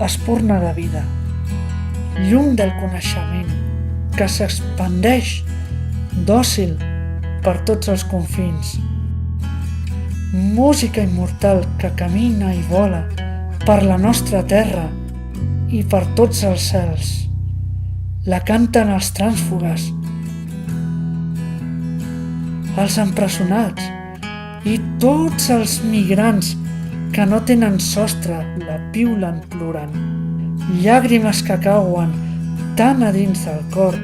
espurna de vida, llum del coneixement que s'expandeix dòcil per tots els confins, música immortal que camina i vola per la nostra terra i per tots els cels. La canten els trànsfugues, els empresonats i tots els migrants que no tenen sostre la piulen plorant. Llàgrimes que cauen tan a dins del cor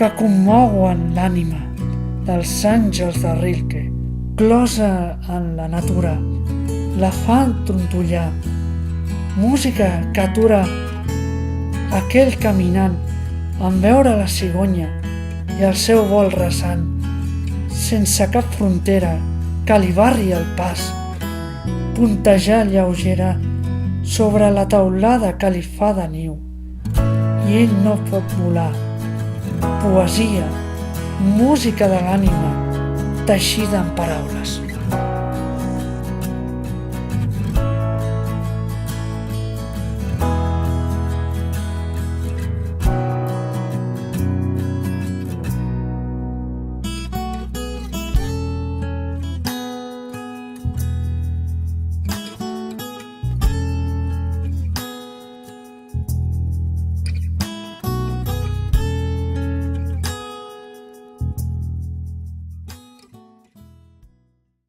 que commouen l'ànima dels àngels de Rilke, closa en la natura, la fan trontollar. Música que atura aquell caminant en veure la cigonya i el seu vol rasant, sense cap frontera que li barri el pas, puntejar lleugera sobre la teulada que li fa de niu, i ell no pot volar. Poesia, música de l'ànima, teixida en paraules.